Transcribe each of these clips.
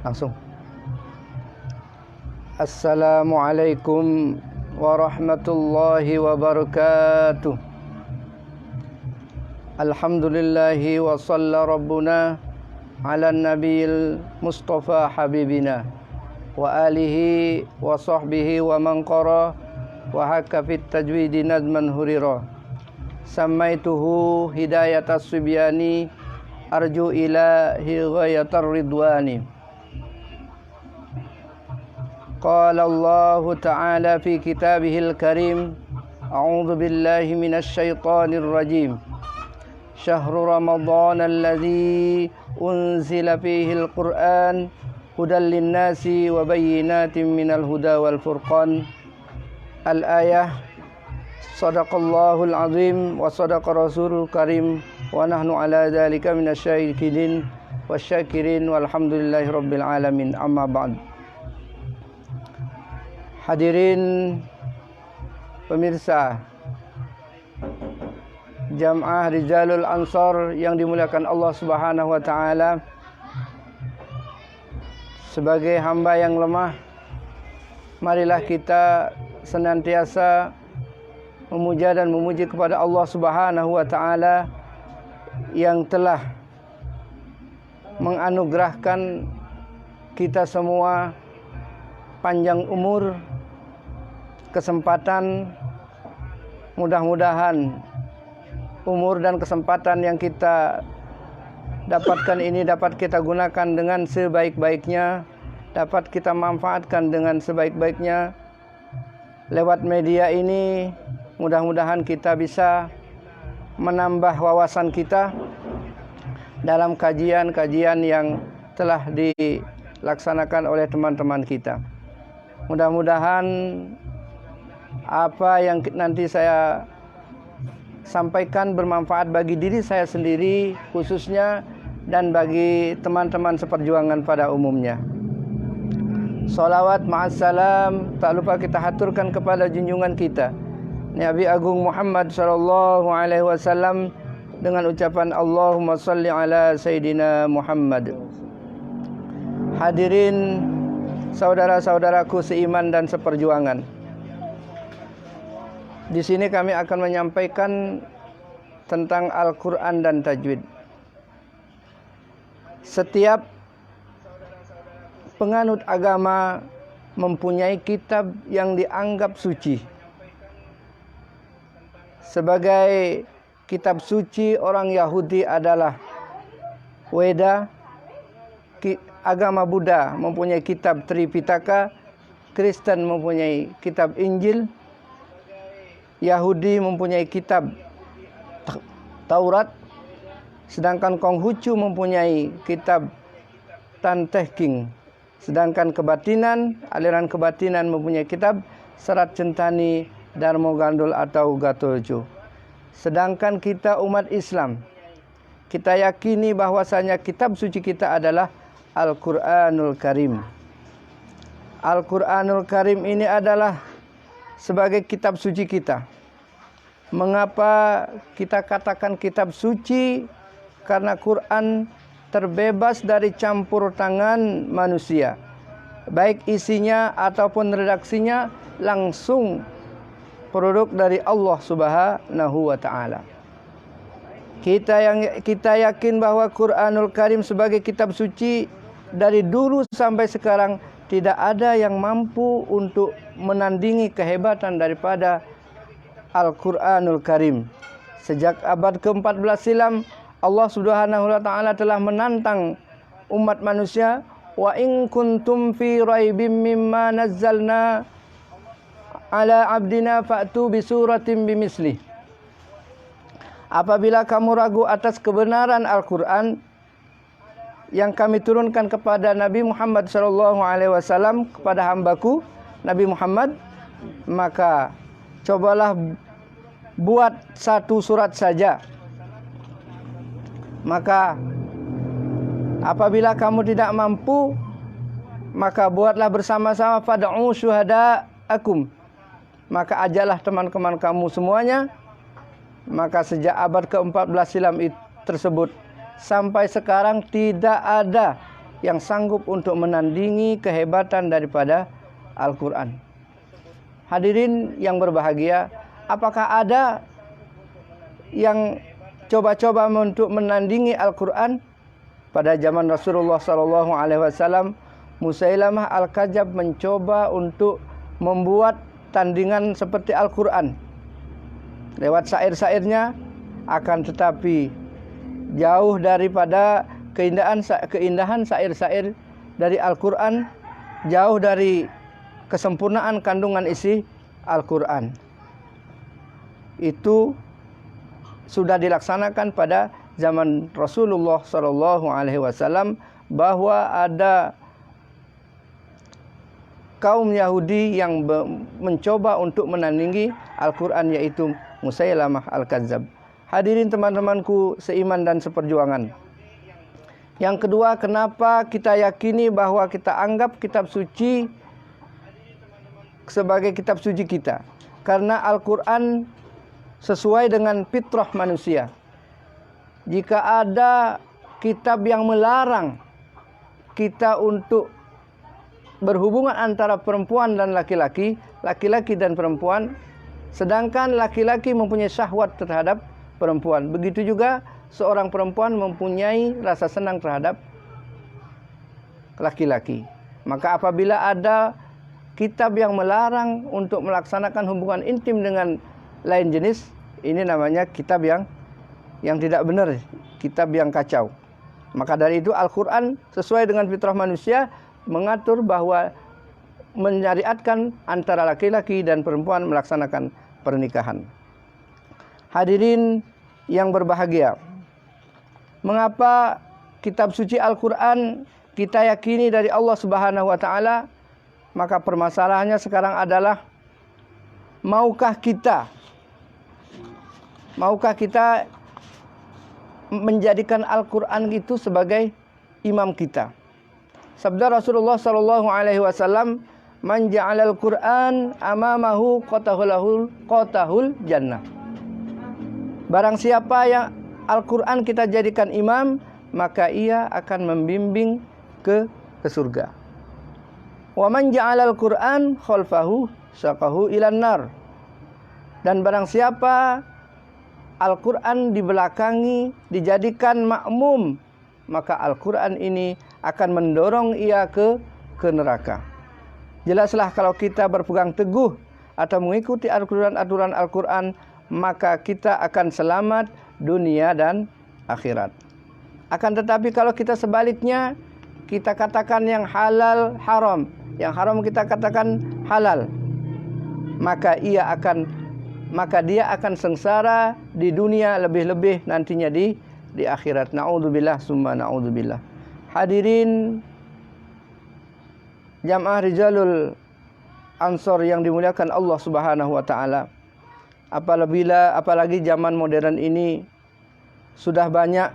Langsung. Assalamualaikum warahmatullahi wabarakatuh. Alhamdulillahi wa shalla rabbuna ala nabiyil mustafa habibina wa alihi wa sahbihi wa man qara wa hakka fit tajwidi nadman hurira. Sammaituhu hidayatas subyani arju ilahi ghayatar ridwani. Qala Allahu ta'ala fi kitabihil karim, a'udzu billahi minasy syaithanir rajim. Syahrul Ramadan alladzi unzila fihil Qur'an hudan linnasi wa bayyinatin minal huda wal furqan. Al-ayah. Sadaqallahul azim wa sadaqa rasulul karim wa nahnu ala dzalika minasyahidin wasyakirin walhamdulillahi rabbil alamin. Amma ba'd. Hadirin pemirsa Jamaah Rizalul Ansor yang dimuliakan Allah Subhanahu wa taala, sebagai hamba yang lemah, marilah kita senantiasa memuja dan memuji kepada Allah Subhanahu wa taala yang telah menganugerahkan kita semua panjang umur, kesempatan. Mudah-mudahan umur dan kesempatan yang kita dapatkan ini dapat kita gunakan dengan sebaik-baiknya, dapat kita manfaatkan dengan sebaik-baiknya. Lewat media ini mudah-mudahan kita bisa menambah wawasan kita dalam kajian-kajian yang telah dilaksanakan oleh teman-teman kita. Mudah-mudahan apa yang nanti saya sampaikan bermanfaat bagi diri saya sendiri khususnya dan bagi teman-teman seperjuangan pada umumnya. Salawat ma'assalam tak lupa kita haturkan kepada junjungan kita Nabi Agung Muhammad sallallahu alaihi wasallam dengan ucapan Allahumma shalli ala Sayyidina Muhammad. Hadirin saudara-saudaraku seiman dan seperjuangan, di sini kami akan menyampaikan tentang Al-Quran dan tajwid. Setiap penganut agama mempunyai kitab yang dianggap suci. Sebagai kitab suci orang Yahudi adalah Weda, agama Buddha mempunyai kitab Tripitaka, Kristen mempunyai kitab Injil, Yahudi mempunyai kitab Taurat, sedangkan Konghucu mempunyai kitab Tan Teh King. Sedangkan aliran kebatinan mempunyai kitab Serat Centani Darmo Gandul atau Gatoljo. Sedangkan kita umat Islam, kita yakini bahwasanya kitab suci kita adalah Al-Quranul Karim. Al-Quranul Karim ini adalah sebagai kitab suci kita. Mengapa kita katakan kitab suci? Karena Quran terbebas dari campur tangan manusia. Baik isinya ataupun redaksinya langsung produk dari Allah Subhanahu wa taala. Kita yakin bahwa Quranul Karim sebagai kitab suci dari dulu sampai sekarang tidak ada yang mampu untuk menandingi kehebatan daripada Al-Quranul Karim. Sejak abad ke-14 silam, Allah Subhanahu wa taala telah menantang umat manusia, wa in kuntum fi raibim mimma nazzalna ala abdina fa'tu bi suratin bimislih. Apabila kamu ragu atas kebenaran Al-Quran yang kami turunkan kepada Nabi Muhammad SAW, kepada hambaku Nabi Muhammad, maka cobalah buat satu surat saja. Maka apabila kamu tidak mampu, maka buatlah bersama-sama, fad'u syuhada'akum, maka ajalah teman-teman kamu semuanya. Maka sejak abad ke-14 silam tersebut sampai sekarang tidak ada yang sanggup untuk menandingi kehebatan daripada Al-Quran. Hadirin yang berbahagia, apakah ada yang coba-coba untuk menandingi Al-Quran? Pada zaman Rasulullah SAW, Musailamah Al-Kadzab mencoba untuk membuat tandingan seperti Al-Quran lewat syair-syairnya, akan tetapi jauh daripada keindahan syair-syair dari Al-Quran, jauh dari kesempurnaan kandungan isi Al-Quran. Itu sudah dilaksanakan pada zaman Rasulullah SAW, bahwa ada kaum Yahudi yang mencoba untuk menandingi Al-Quran, yaitu Musailamah Al-Kadzab. Hadirin teman-temanku seiman dan seperjuangan. Yang kedua, kenapa kita yakini bahwa kita anggap kitab suci sebagai kitab suci kita? Karena Al-Quran sesuai dengan fitrah manusia. Jika ada kitab yang melarang kita untuk berhubungan antara perempuan dan laki-laki, laki-laki dan perempuan, sedangkan laki-laki mempunyai syahwat terhadap perempuan, begitu juga seorang perempuan mempunyai rasa senang terhadap laki-laki. Maka apabila ada kitab yang melarang untuk melaksanakan hubungan intim dengan lain jenis, ini namanya kitab yang tidak benar, kitab yang kacau. Maka dari itu Al-Quran sesuai dengan fitrah manusia mengatur bahwa menyariatkan antara laki-laki dan perempuan melaksanakan pernikahan. Hadirin yang berbahagia, mengapa kitab suci Al-Quran kita yakini dari Allah Subhanahu wa Ta'ala? Maka permasalahannya sekarang adalah, maukah kita menjadikan Al-Quran itu sebagai imam kita? Sabda Rasulullah SAW, "Man ja'alal Qur'an amamahu qatahul jannah." Barang siapa yang Al-Quran kita jadikan imam, maka ia akan membimbing ke surga. Wa man ja'alal Qur'an khalfahu saqahu ilan nar. Dan barang siapa Al-Quran dibelakangi, dijadikan makmum, maka Al-Quran ini akan mendorong ia ke neraka. Jelaslah kalau kita berpegang teguh atau mengikuti aturan Al-Quran, maka kita akan selamat dunia dan akhirat. Akan tetapi kalau kita sebaliknya, kita katakan yang halal haram, yang haram kita katakan halal, maka dia akan sengsara di dunia, lebih-lebih nantinya di akhirat. Na'udzubillah summa na'udzubillah. Hadirin jamaah Rijalul Ansor yang dimuliakan Allah Subhanahu wa Ta'ala, apalagi zaman modern ini sudah banyak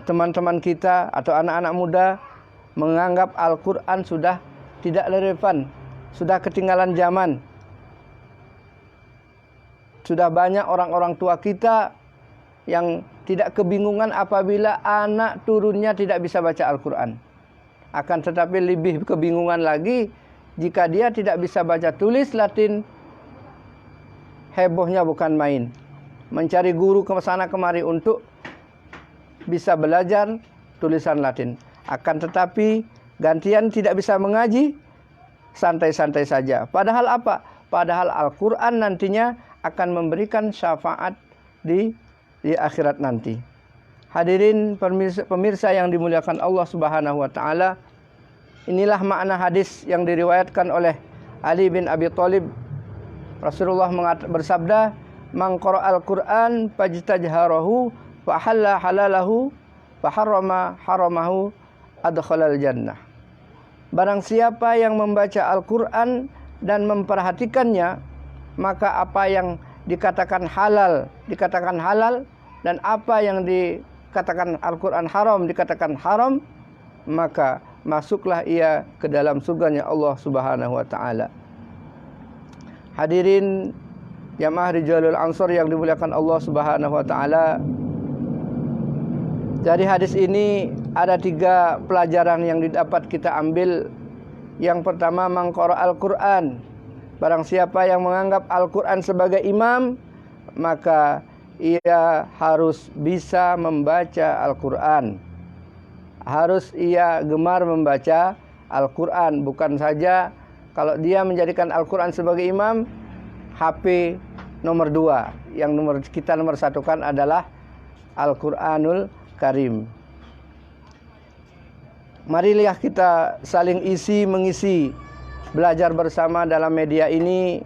teman-teman kita atau anak-anak muda menganggap Al-Quran sudah tidak relevan, sudah ketinggalan zaman. Sudah banyak orang-orang tua kita yang tidak kebingungan apabila anak turunnya tidak bisa baca Al-Quran. Akan tetapi lebih kebingungan lagi jika dia tidak bisa baca tulis Latin. Hebohnya bukan main, mencari guru ke sana kemari untuk bisa belajar tulisan Latin. Akan tetapi gantian tidak bisa mengaji, santai-santai saja. Padahal apa? Padahal Al-Quran nantinya akan memberikan syafaat di akhirat nanti. Hadirin pemirsa yang dimuliakan Allah Subhanahu wa Ta'ala, inilah makna hadis yang diriwayatkan oleh Ali bin Abi Thalib. Rasulullah bersabda, "Man qara'al Qur'an fajtajharahu fa halala halalahu fa harrama haramahu adkhalal jannah." Barang siapa yang membaca Al-Qur'an dan memperhatikannya, maka apa yang dikatakan halal dan apa yang dikatakan Al-Quran haram dikatakan haram, maka masuklah ia ke dalam surganya Allah Subhanahu wa Ta'ala. Hadirin jamaah Rijalul Ansor yang dimuliakan Allah Subhanahu wa Ta'ala, Dari hadis ini ada 3 pelajaran yang dapat kita ambil. Yang pertama, mangqara Al-Quran. Barang siapa yang menganggap Al-Quran sebagai imam, maka ia harus bisa membaca Al-Quran. Harus ia gemar membaca Al-Quran. Bukan saja kalau dia menjadikan Al-Quran sebagai imam, HP nomor 2. Yang kita nomor satukan adalah Al-Quranul Karim. Marilah kita saling mengisi, belajar bersama dalam media ini,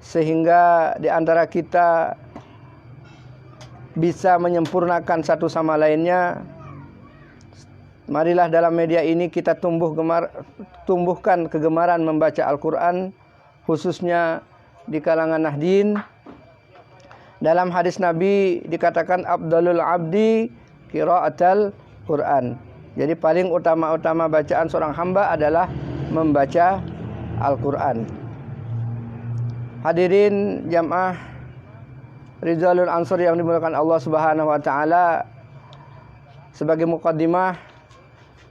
sehingga di antara kita bisa menyempurnakan satu sama lainnya. Marilah dalam media ini kita tumbuhkan kegemaran membaca Al-Quran, khususnya di kalangan Nahdien. Dalam hadis Nabi dikatakan afdalul abdi qiraatul Quran. Jadi paling utama bacaan seorang hamba adalah membaca Al-Quran. Hadirin jamaah Rizalul Ansor yang dimuliakan Allah Subhanahu wa taala, sebagai muqaddimah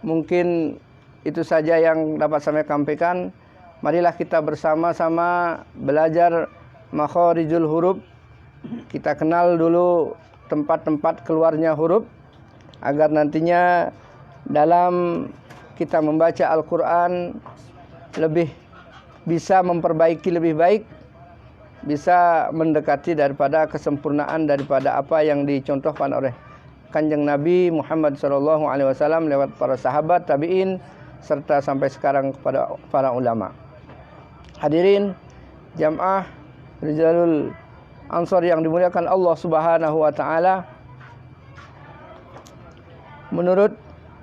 mungkin itu saja yang dapat saya sampaikan. Marilah kita bersama-sama belajar makharijul huruf. Kita kenal dulu tempat-tempat keluarnya huruf, agar nantinya dalam kita membaca Al-Quran lebih bisa memperbaiki lebih baik, bisa mendekati daripada kesempurnaan daripada apa yang dicontohkan oleh Kanjeng Nabi Muhammad SAW lewat para sahabat, tabi'in, serta sampai sekarang kepada para ulama. Hadirin jamaah Rizalul Ansor yang dimuliakan Allah Subhanahu wa taala.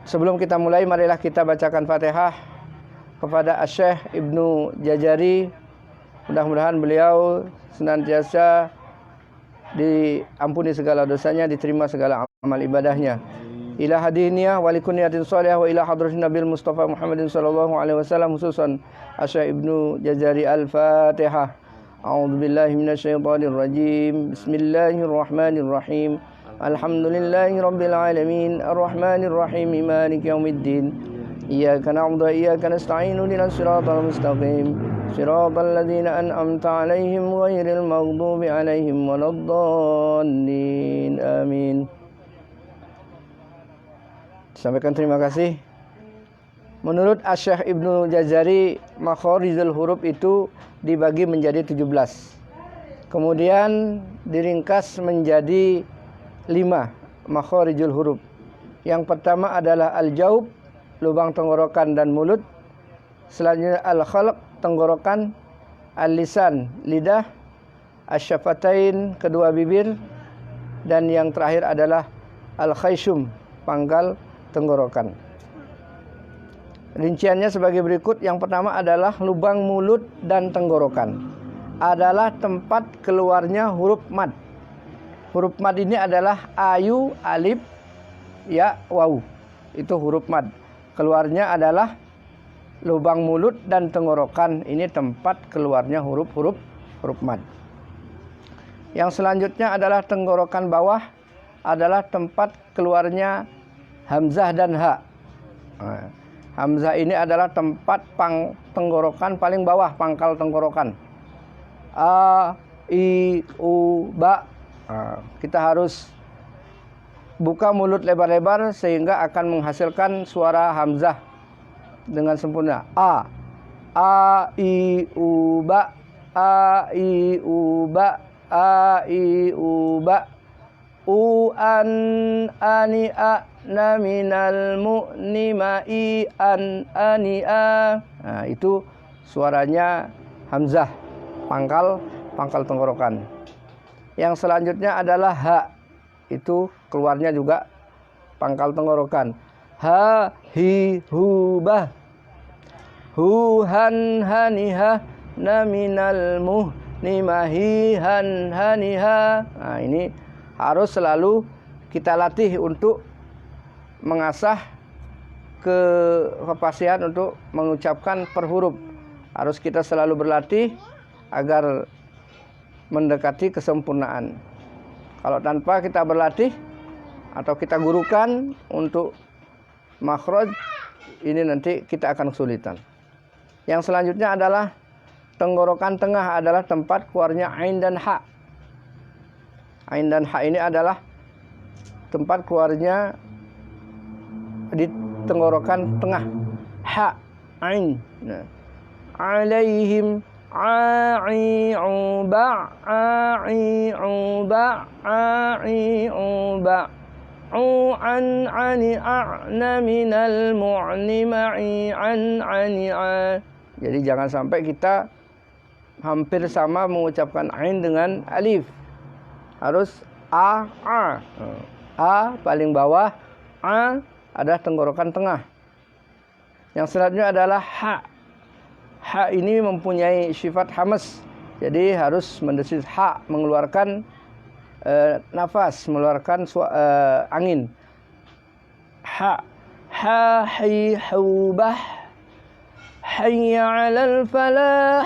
Sebelum kita mulai, marilah kita bacakan Fatihah kepada Asy-Syaikh Ibnu Jazari. Mudah-mudahan beliau senantiasa diampuni segala dosanya, diterima segala amal ibadahnya. Ila hadiniyah wa likunniyatin shalihah wa ila hadratin Nabil Mustafa Muhammadin sallallahu alaihi wasallam, khususan Asy-Syaikh Ibnu Jazari. Al-Fatihah. A'udzu billahi minasyaitonir rajim. Bismillahirrahmanirrahim. Alhamdulillahi rabbil alamin, arrahmanir rahim, maliki yaumiddin. Iyyaka na'budu wa iyyaka nasta'in, ihdinas siratal mustaqim, siratal ladzina an'amta 'alaihim ghairil maghdubi 'alaihim waladdallin. Amin. Sampaikan terima kasih. Menurut Asy-Syaikh Ibnu Jazari, makharijul huruf itu dibagi menjadi 17. Kemudian diringkas menjadi 5 makharijul huruf. Yang pertama adalah al-jaub, lubang tenggorokan dan mulut. Selanjutnya al-khalq, tenggorokan. Al-lisan, lidah. Asy-syafatain, kedua bibir. Dan yang terakhir adalah al-khayshum, pangkal tenggorokan. Rinciannya sebagai berikut. Yang pertama adalah lubang mulut dan tenggorokan, adalah tempat keluarnya huruf mad. Huruf mad ini adalah ayu, alif, ya, waw. Itu huruf mad. Keluarnya adalah lubang mulut dan tenggorokan. Ini tempat keluarnya huruf mad. Yang selanjutnya adalah tenggorokan bawah, adalah tempat keluarnya hamzah dan ha. Hamzah ini adalah tempat tenggorokan paling bawah, pangkal tenggorokan. A, I, U, Ba. Kita harus buka mulut lebar-lebar sehingga akan menghasilkan suara hamzah dengan sempurna. A, I, U, Ba. A, I, U, Ba. A, I, U, Ba. U, an, ani, a. Na minal mu'ni ma'i an ani'a. Nah, itu suaranya hamzah, pangkal tenggorokan. Yang selanjutnya adalah ha. Itu keluarnya juga pangkal tenggorokan. Ha, hi, hu, bah. Hu, han, haniha. Na minal mu'ni mahi han haniha. Nah, ini harus selalu kita latih untuk mengasah kefasihan untuk mengucapkan per huruf. Harus kita selalu berlatih agar mendekati kesempurnaan. Kalau tanpa kita berlatih, atau kita gurukan untuk makhraj, ini nanti kita akan kesulitan. Yang selanjutnya adalah tenggorokan tengah adalah tempat keluarnya ain dan ha. Ain dan ha ini adalah tempat keluarnya di tenggorokan tengah. Ha, ain. Nah. Alaihim a'i'uba a'i'uba a'i'uba an ani a'na minal mu'ni ma'i'an ani a. Jadi jangan sampai kita hampir sama mengucapkan ain dengan alif. Harus a. A paling bawah, a adalah tenggorokan tengah. Yang selanjutnya adalah ha. Ha ini mempunyai sifat hamas. Jadi harus mendesis ha, mengeluarkan nafas, mengeluarkan angin. Ha. Ha hi hubah hayya 'alal falah.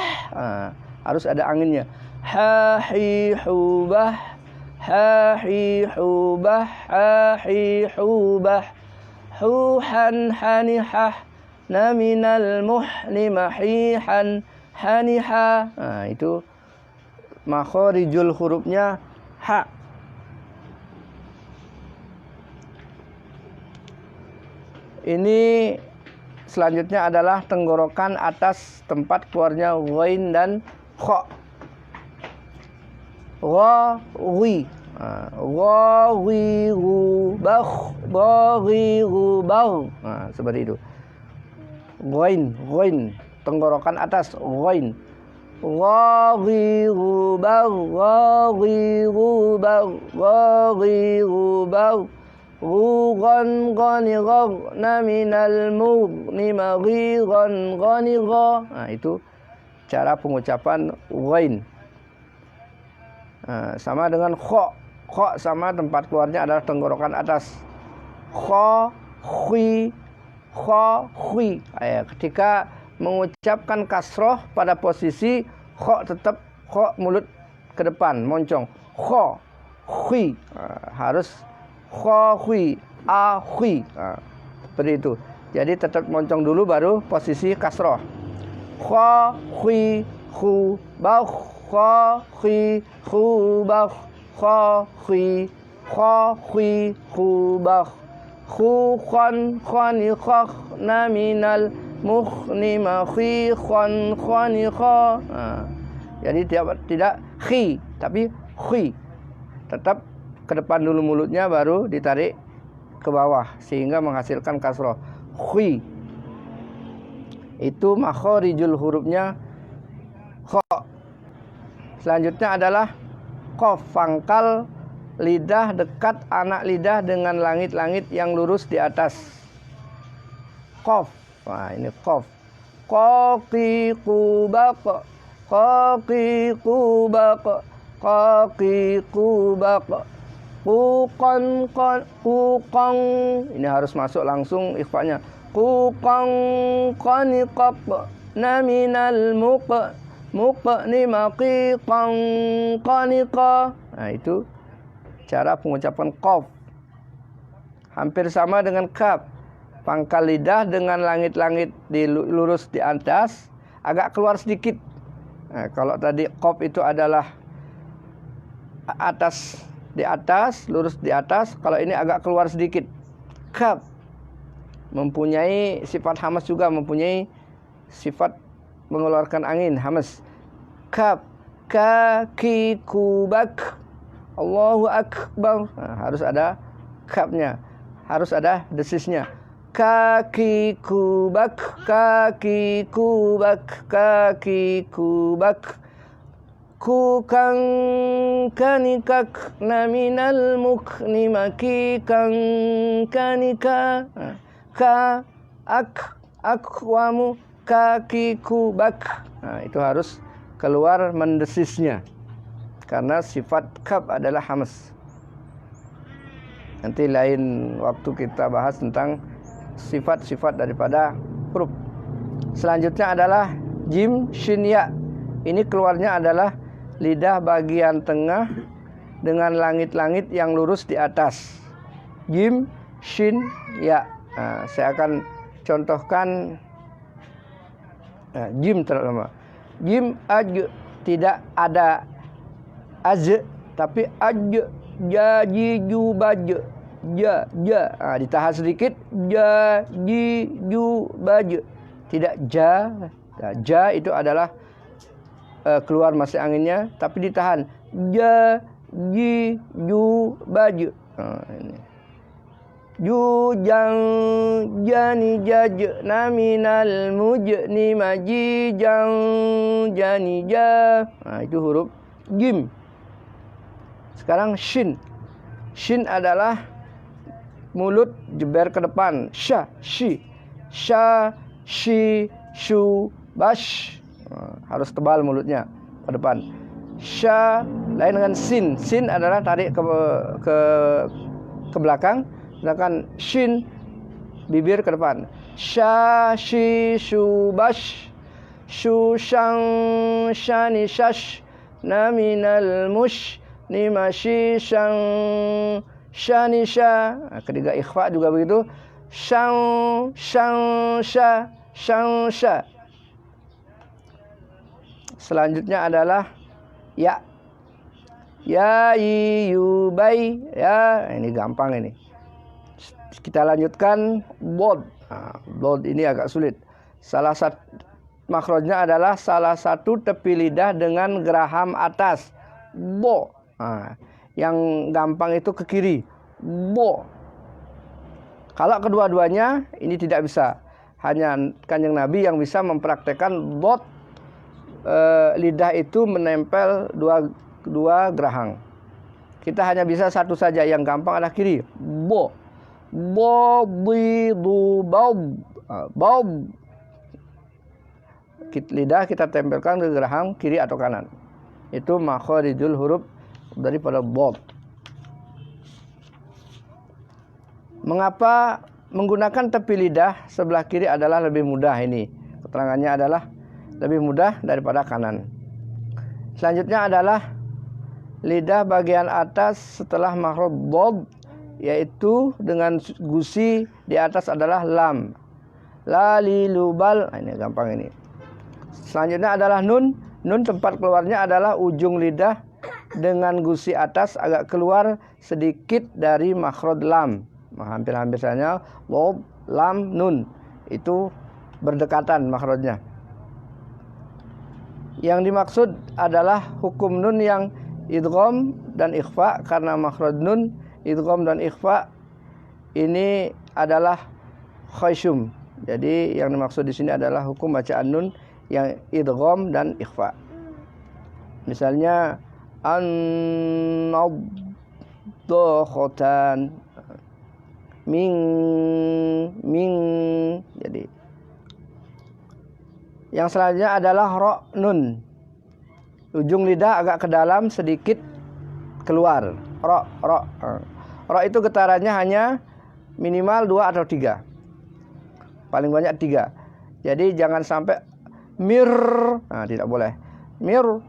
Harus ada anginnya. Ha hi hubah ha hi hubah ha hi hubah huhan hanihah na minal muhni mahihan haniha. Itu makharijul hurufnya ha. Ini selanjutnya adalah tenggorokan atas tempat keluarnya ghain dan kha. Gha, ghi. Gha, ghi, gu, bakh, ba, ghi, gu, bagh. Seperti itu. Ghain, ghain. Tenggorokan atas, ghain. Gha, ghi, gu, bagh, gha, ghi, gu, bagh, gha, ghi, gu, bagh. Ghan ghani ghana minal mughni maghiran ghani gha. Itu cara pengucapan ghain. Sama dengan kha. Kha sama tempat keluarnya adalah tenggorokan atas. Kha, khi, kha, khi. Ketika mengucapkan kasroh pada posisi kha tetap kha mulut ke depan, moncong. Kha, khi. Harus kha, khi, a, khi. Seperti itu. Jadi tetap moncong dulu baru posisi kasroh. Kha, khi, khu, bakh, kha, khi, khu, bakh, kha, khi, khu, bakh, khu, khan, khani, khakh, na minal mukhni makhi, khan, khani, kha. Jadi tidak khi, tapi khi. Tetap ke depan dulu mulutnya baru ditarik ke bawah sehingga menghasilkan kasroh. Khi. Itu makharijul hurufnya kha. Selanjutnya adalah qaf, pangkal lidah dekat anak lidah dengan langit-langit yang lurus di atas. Qaf. Nah, ini qaf. Qaqi qubaq. Qaqi qubaq. Qaqi qubaq. Quqan quqang. Ini harus masuk langsung ikhfanya. Quqang qaniqaq na minal muqni maqiqang qaniqa. Nah, itu cara pengucapan qaf. Hampir sama dengan kaf. Pangkal lidah dengan langit-langit lurus di atas, agak keluar sedikit. Nah, kalau tadi qaf itu adalah atas, di atas, lurus di atas. Kalau ini agak keluar sedikit. Kaf mempunyai sifat hamas juga, mempunyai sifat mengeluarkan angin, hamas. Kaf, ka, ki, ku, bak, Allahu akbar. Nah, harus ada kafnya, harus ada desisnya. Kaki kubak, kaki kubak, kaki kubak. Kukang kanikak na minal mukni makikang kanika. Ka, akwamu, kaki kubak. Nah, itu harus keluar mendesisnya karena sifat kaf adalah hamas. Nanti lain waktu kita bahas tentang sifat-sifat daripada huruf. Selanjutnya adalah jim, shin, ya. Ini keluarnya adalah lidah bagian tengah dengan langit-langit yang lurus di atas. jim, shin, ya. Saya akan contohkan jim terutama. Jim aj, tidak ada az, tapi aj, ja, ji, ju, baj, ja, ja. Ditahan sedikit, ja, ji, ju, baj. Tidak ja. Ja itu adalah keluar masih anginnya, tapi ditahan. Ja, ji, ju, baj. Ini. Ju, jang, jani, jaj, naminal, mujni, maji, jang, jani, ja. Itu huruf jim. Sekarang shin. Shin adalah mulut jeber ke depan. Sha, shi. Sha, shi, shu, bash. Harus tebal mulutnya ke depan. Sha lain dengan sin. Sin adalah tarik ke belakang. Sedangkan shin bibir ke depan. Sha, shi, shu, bash. Shu, shang, shani, shash. Naminal, mush. Nimashi, shang, shani, sha. Ketiga ikhfa juga begitu. Shang, shang, sha, shang, sha. Selanjutnya adalah ya. Ya, yu, bai. Ya, ini gampang ini. Kita lanjutkan bod. Bod ini agak sulit. Salah satu makhrajnya adalah salah satu tepi lidah dengan geraham atas. Bo. Yang gampang itu ke kiri. Bo. Kalau kedua-duanya ini tidak bisa. Hanya Kanjeng Nabi yang bisa mempraktekkan bod. Lidah itu menempel dua geraham. Kita hanya bisa satu saja. Yang gampang adalah kiri. Bo. Bo, bi, du, bob. Bob. Lidah kita tempelkan ke geraham kiri atau kanan. Itu makharijul huruf daripada bob. Mengapa menggunakan tepi lidah sebelah kiri adalah lebih mudah ini? Keterangannya adalah lebih mudah daripada kanan. Selanjutnya adalah lidah bagian atas setelah makhraj bob, yaitu dengan gusi di atas adalah lam. La, li, lu, bal. Ini gampang ini. Selanjutnya adalah nun. Nun tempat keluarnya adalah ujung lidah dengan gusi atas agak keluar sedikit dari makhraj lam. Hampir-hampir saja bob, lam, nun. Itu berdekatan makhrajnya. Yang dimaksud adalah hukum nun yang idgham dan ikhfa, karena makhraj nun, idgham dan ikhfa ini adalah khayshum. Jadi yang dimaksud di sini adalah hukum bacaan nun yang idgham dan ikhfa. Misalnya an-nadhakhatan, ming. Jadi yang selanjutnya adalah ra, nun. Ujung lidah agak ke dalam sedikit keluar. Ra. Ra itu getarannya hanya minimal 2 atau 3. Paling banyak 3. Jadi jangan sampai mir. Tidak boleh. Mir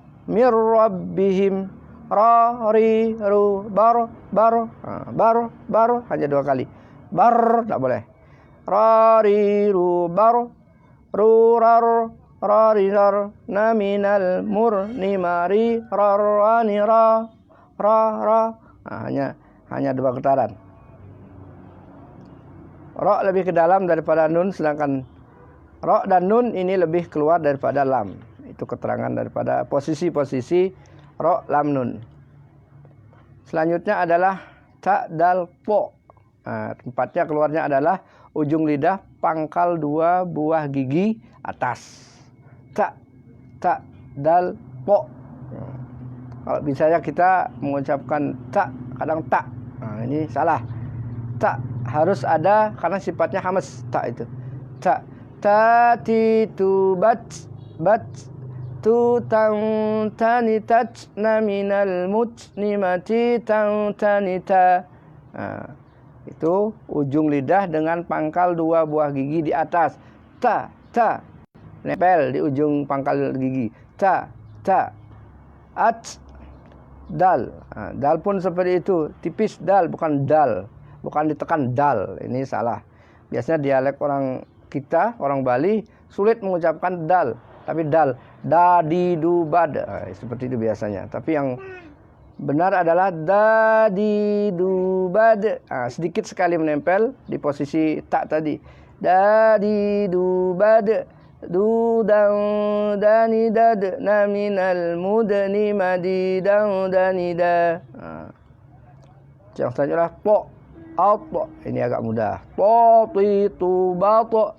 rabbihim. Ra, ri, ru, bar. Bar hanya 2 kali. Bar tidak boleh. Ra, ri, ru, bar. Ru, rar, rari, rar. Naminal, mur, ni, mari. Rarani, ra. Hanya 2 getaran. Ra lebih ke dalam daripada nun, sedangkan ra dan nun ini lebih keluar daripada lam. Itu keterangan daripada posisi-posisi ra, lam, nun. Selanjutnya adalah ta, dal, po. Tempatnya keluarnya adalah ujung lidah pangkal 2 buah gigi atas. Ta, dal, po. Kalau misalnya kita mengucapkan ta, kadang tak. Ini salah. Tak harus ada karena sifatnya hamas. Tak itu. Tak. Tati, tu, bat. Tu, tang, tani, tat. Naminal, mut, nimati, tang, tani, ta. Itu ujung lidah dengan pangkal 2 buah gigi di atas. Ta. Nempel di ujung pangkal gigi. Ta. At. Dal. Dal pun seperti itu. Tipis dal, bukan dal. bukan ditekan dal. Ini salah. Biasanya dialek orang kita, orang Bali sulit mengucapkan dal, tapi dal, dadi du bad, seperti itu biasanya. Tapi yang benar adalah dadi du bad. Sedikit sekali menempel di posisi tak tadi. Dadi du bad, du dang dani dad naminal mudni madidang dani da. Yang selanjutnya po, out po. Ini agak mudah. Po tu bato.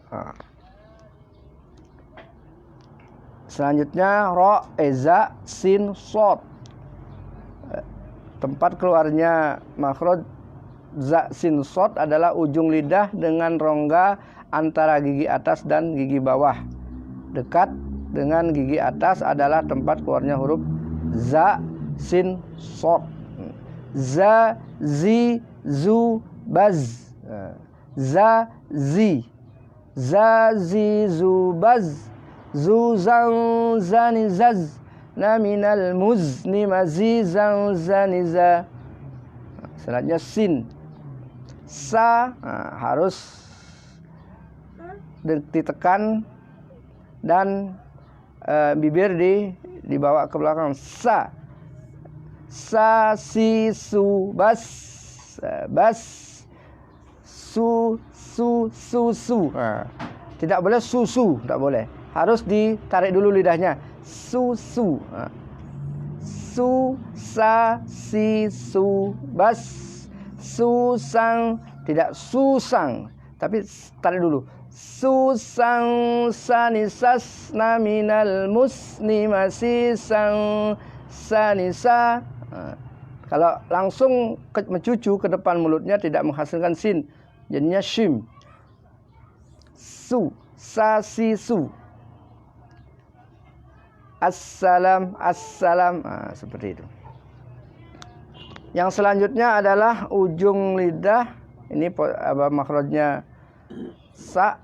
Selanjutnya ro, eza, sin, sod. Tempat keluarnya makhraj za, sin, sod adalah ujung lidah dengan rongga antara gigi atas dan gigi bawah. Dekat dengan gigi atas adalah tempat keluarnya huruf za, sin, sod. Za, zi, zu, baz. Za, zi. Za, zi, zu, baz. Zu, zang, zani, zaz. Na minal muzni mazizan zaniza. Selanjutnya sin. Sa harus ditekan dan bibir dibawa ke belakang. Sa. Sa, si, su, bas. Bas. Su, su, su, su. Tidak boleh susu, tidak boleh. Harus ditarik dulu lidahnya. Susu. Su, sa, si, su, bas. Susang, tidak susang, tapi tarik dulu. Susang sanisas naminal musni masih sang sanisa. Kalau langsung mencucu ke depan mulutnya tidak menghasilkan sin, jadinya shim. Su, sa, si, su. Assalam, assalam. Seperti itu. Yang selanjutnya adalah ujung lidah. Ini makhrajnya sa,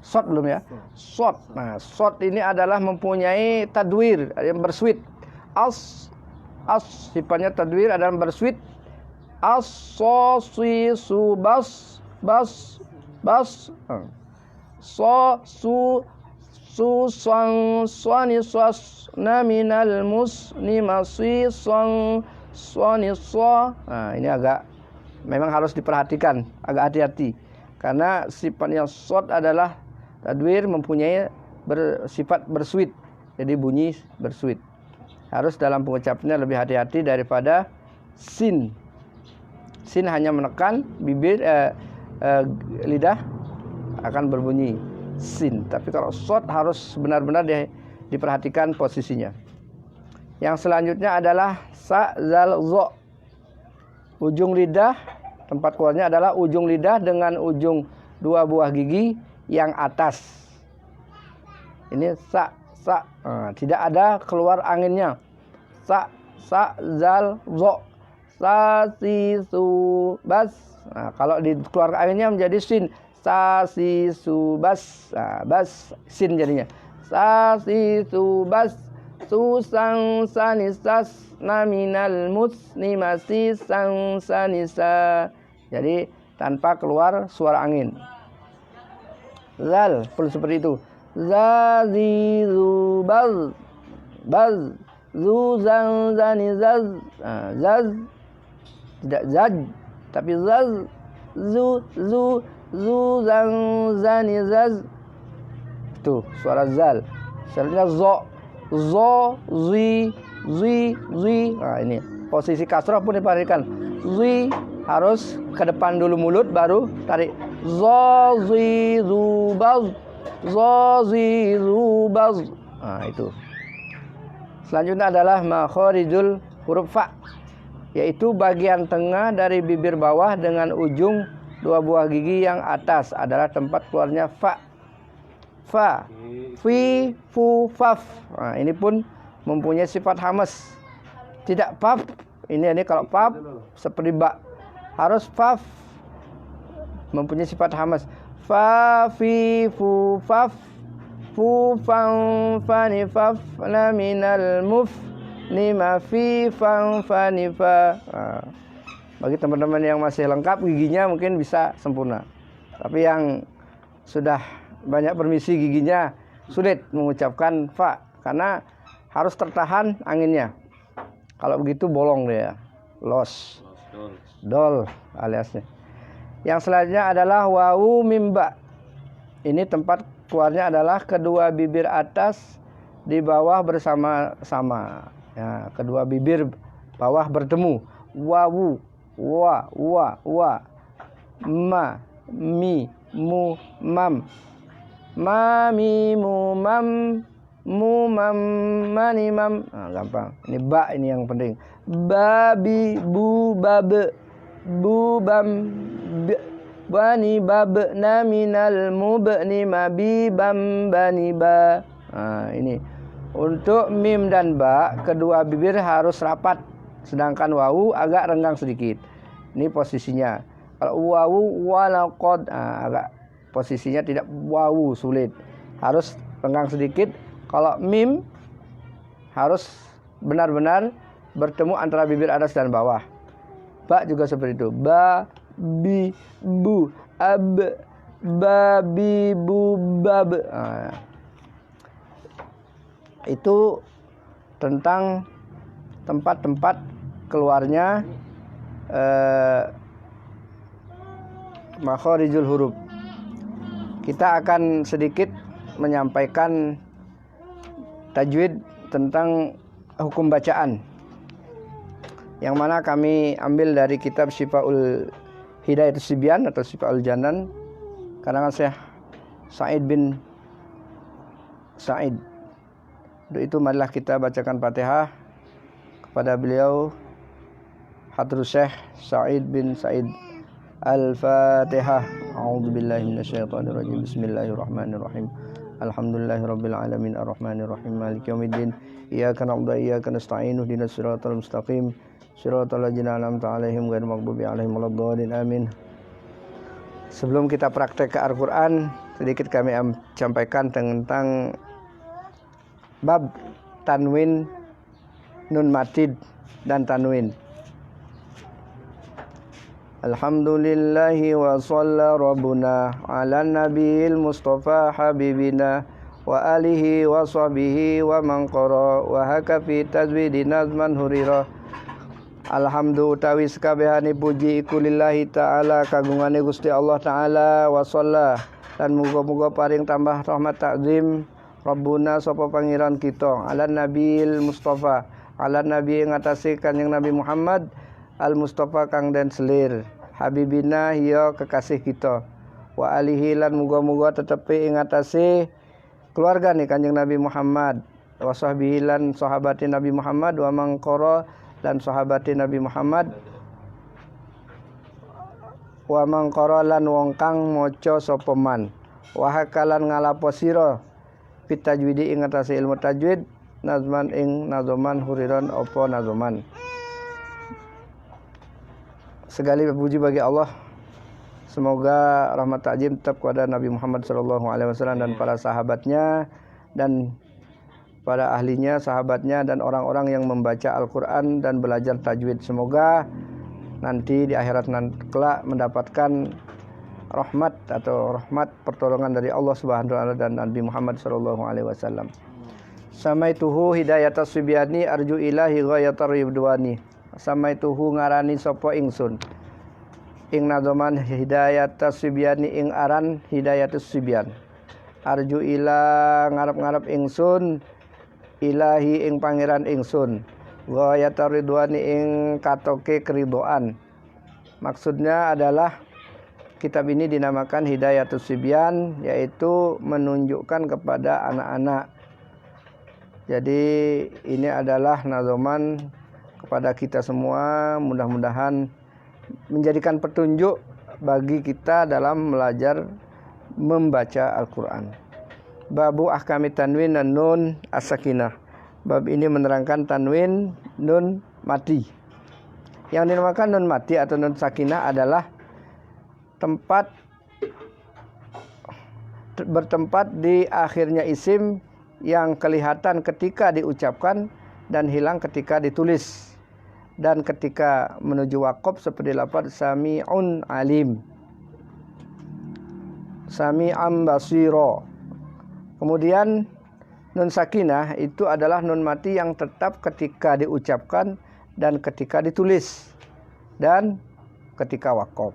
sod belum ya? Sod. Nah, sod ini adalah mempunyai tadwir yang berswit. As sifatnya tadwir adalah berswit. As, so, si, su, bas, bas, bas. So, su, su, sang, swani, swas, naminal mus, ni masih, sang, swani, swa. Nah, ini agak memang harus diperhatikan, agak hati-hati. Karena sifatnya sod adalah tadwir mempunyai bersifat berswit. Jadi bunyi berswit. Harus dalam pengucapannya lebih hati-hati daripada sin. Sin hanya menekan bibir, lidah akan berbunyi sin. Tapi kalau sod harus benar-benar diperhatikan posisinya. Yang selanjutnya adalah sa, zal, zo. Ujung lidah, tempat keluarnya adalah ujung lidah dengan ujung dua buah gigi yang atas. Ini sa, sa. Tidak ada keluar anginnya. Sa, sa, zal, zo. Sa, si, su, bas. Kalau dikeluar anginnya menjadi sin. Sa, si, su, bas. Bas, sin jadinya. Sa, si, su, bas. Susang, sanisas, naminal musni masih sang, sanisa. Jadi tanpa keluar suara angin. Zal pun seperti itu. Za, zi, zu, baz. Baz. Zu, zang, zani, zaz. Zaz. Tidak zaj, tapi zaz. Zu, zu, zu, zang, zani, zaz. Itu suara zal. Selanjutnya zo. Zo, zi, zi, zi. Ini posisi kasrah pun diperhatikan. Zi harus ke depan dulu mulut, baru tarik. Zo, zi, zu, baz. Zo, zi, zu, baz. Itu. Selanjutnya adalah makharijul huruf fa, yaitu bagian tengah dari bibir bawah dengan ujung dua buah gigi yang atas adalah tempat keluarnya fa. Fa, fi, fu, faf. Ini pun mempunyai sifat hamas. Tidak paf. Ini kalau paf seperti ba. Harus faf. Mempunyai sifat hamas. Fa, fi, fu, faf. Fu, fang, fani, faf. La minal muf. Ni ma, fi, fang, fani, fa. Bagi teman-teman yang masih lengkap giginya mungkin bisa sempurna. Tapi yang sudah banyak permisi giginya sulit mengucapkan fa karena harus tertahan anginnya. Kalau begitu bolong dia. Los. Dol aliasnya. Yang selanjutnya adalah wawu mimba. Ini tempat keluarnya adalah kedua bibir atas di bawah bersama-sama. Ya, kedua bibir bawah bertemu. Wawu, wa, ma, mi, mu, mam. Ma, mi, mu, mam, mu, mam, mani, mam. Nah, gampang. Ini ba ini yang penting. Babi, bu, babe, bu, bam, bani, babna minal mubni mabi, bam, bani, ba. Nah, ini. Untuk mim dan ba, kedua bibir harus rapat. Sedangkan wawu agak renggang sedikit. Ini posisinya. Kalau wawu walaqad, agak posisinya tidak wawu, sulit. Harus renggang sedikit. Kalau mim harus benar-benar bertemu antara bibir atas dan bawah. Ba juga seperti itu. Ba, bi, bu, ab, babi, bu, bab. Itu tentang tempat-tempat keluarnya makharijul huruf. Kita akan sedikit menyampaikan tajwid tentang hukum bacaan, yang mana kami ambil dari kitab Syifaul Hidayatus Sibyan atau Syifaul Janan karangan Syekh Sa'id bin Sa'id. Untuk itu marilah kita bacakan Fatihah kepada beliau Hadratus Syekh Sa'id bin Sa'id. Al-Fatihah. A'udzubillahi minasyaitonirrajim. Bismillahirrahmanirrahim. Alhamdulillahirabbil alamin arrahmanirrahim maliki yaumiddin. Iyyaka na'budu wa iyyaka nasta'in ihdinas siratal mustaqim siratal ladzina an'amta 'alaihim ghairil maghdubi 'alaihim waladdallin. Amin. Sebelum kita praktek ke Al-Qur'an, sedikit kami sampaikan tentang bab tanwin, nun matid dan tanwin. Alhamdulillahi wa shalla rabbuna ala nabiyil mustafa habibina wa alihi wa sahbihi wa man qara wa haka fi tajwidi nazman hurira. Alhamdu utawi sakabehane puji iku lillahi ta'ala kagungane Gusti Allah Ta'ala wa shalla lan muga-muga paring tambah rahmat takzim Rabbuna sapa pangeran kita ala nabil mustafa ala nabi ngatasi kanjeng Nabi Muhammad al mustafa kang den selir habibina hiya kekasih kita wa alihi lan muga-muga tetepi ing atase keluarga nih kanjeng Nabi Muhammad wa sahbihi lan sahabati Nabi Muhammad wa mangqara lan sahabati Nabi Muhammad wa mangqara lan wong kang maca sapa man wa hakalan ngalapo sira fit tajwidi ing atase ilmu tajwid nazman ing nazoman huriran apa nazoman. Segala puji bagi Allah. Semoga rahmat takzim tetap kepada Nabi Muhammad SAW dan para sahabatnya dan para ahlinya, sahabatnya dan orang-orang yang membaca Al-Quran dan belajar tajwid. Semoga nanti di akhirat nanti kelak mendapatkan rahmat atau rahmat pertolongan dari Allah Subhanahu wa taala dan Nabi Muhammad sallallahu alaihi wasallam. Samaituhu hidayatas sibyani arju ilahi ghayatar ridwani. Samaituhu ngarani sapa ingsun ing nazoman hidayatas sibyani ing aran hidayatus sibyan. Arju ila ngarep-ngarep ingsun ilahi ing pangeran ingsun ghayatar ridwani ing katoke keridoan. Maksudnya adalah kitab ini dinamakan Hidayatus Sibyan, yaitu menunjukkan kepada anak-anak. Jadi ini adalah nazoman kepada kita semua, mudah-mudahan menjadikan petunjuk bagi kita dalam belajar membaca Al-Quran. Babu ahkami tanwin dan nun as-sakinah. Bab ini menerangkan tanwin nun mati. Yang dinamakan nun mati atau nun sakinah adalah bertempat di akhirnya isim yang kelihatan ketika diucapkan dan hilang ketika ditulis. dan ketika menuju waqaf seperti lafaz sami'un alim, sami'an basiro. Kemudian nun sakinah itu adalah nun mati yang tetap ketika diucapkan dan ketika ditulis dan ketika waqaf.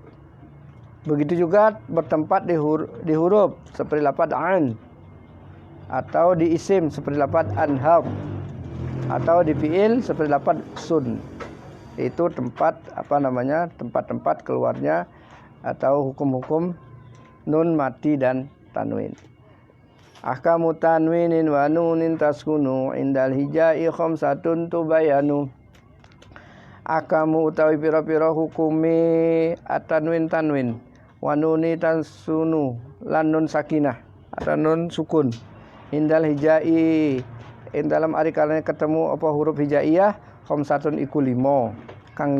Begitu juga bertempat di huruf seperti lafaz an, atau di isim seperti lafaz anhar, atau di fiil seperti lafaz sun. Itu tempat-tempat keluarnya atau hukum-hukum nun mati dan tanwin. Ahkamu tanwinin wa nunin taskunu indal hijai khamsatun tubayanu. Ahkamu utawi pira-pira hukumi tanwin wa nuni tansunu lan nun sakinah atau nun sukun indal hijai dalam ari kalane ketemu apa huruf hijaiyah khamsatun iku 5 kang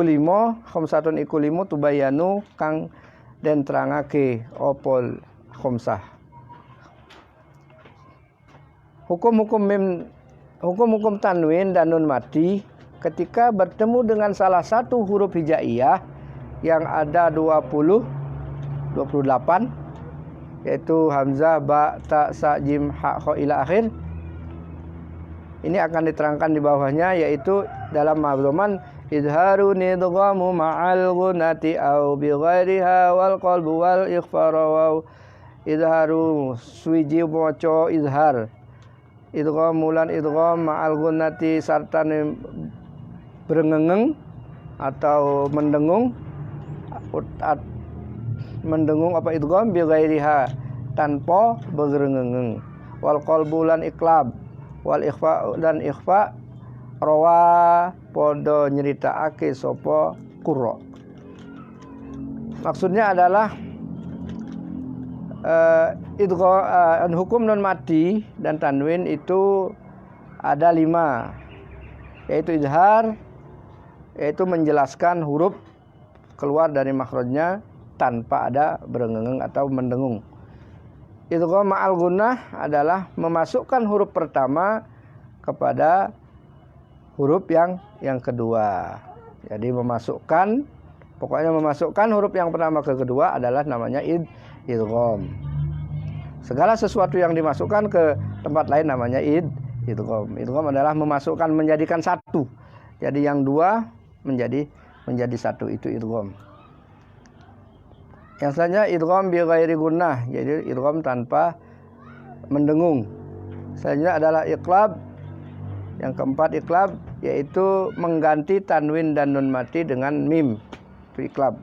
limo khamsatun iku 5 tubayanu kang den terangake opol khamsah. Hukum-hukum tanwin dan nun mati ketika bertemu dengan salah satu huruf hijaiyah yang ada 28 yaitu hamzah, ba, ta, sa, jim, ha, kha ila akhir. Ini akan diterangkan di bawahnya, yaitu dalam ma'luman izharu nidghamu ma'al gunati au bi ghairiha wal qalbu wal ikhfara wa izharu suwiji maca izhar idgham lan idgham ma'al gunati sarta berengengeng atau mendengung apa idgham bi ghairiha tanpa berengengeng wal qalbu lan iqlab wal ikhfa dan ikhfa rawa podo nyeritaake sapa qurra. Maksudnya adalah hukum non mati dan tanwin itu ada 5, yaitu izhar, yaitu menjelaskan huruf keluar dari makhrajnya tanpa ada berengengeng atau mendengung. Idgham ma'al gunnah adalah memasukkan huruf pertama kepada huruf yang kedua. Jadi memasukkan huruf yang pertama ke kedua adalah namanya idgham. Segala sesuatu yang dimasukkan ke tempat lain namanya idgham. Idgham adalah memasukkan, menjadikan satu. Jadi yang dua menjadi satu, itu idgham. Yang selanjutnya idgham bi ghairi gunnah, jadi idgham tanpa mendengung. Selanjutnya adalah iqlab. Yang keempat iqlab, yaitu mengganti tanwin dan nun mati dengan mim, itu iqlab.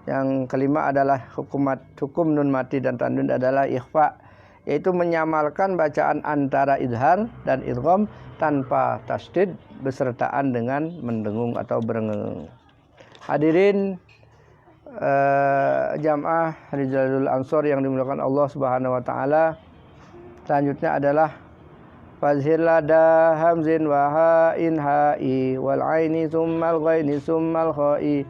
Yang kelima adalah hukum nun mati dan tanwin adalah ikhfa, yaitu menyamarkan bacaan antara izhar dan idgham tanpa tasdid besertaan dengan mendengung atau berengeng. Hadirin jamaah Rijalul Ansor yang dimuliakan Allah Subhanahu wa taala. Selanjutnya adalah fazhir lada hamzin wa ha'in ha'i wal aini summal ghaini summal kha'i.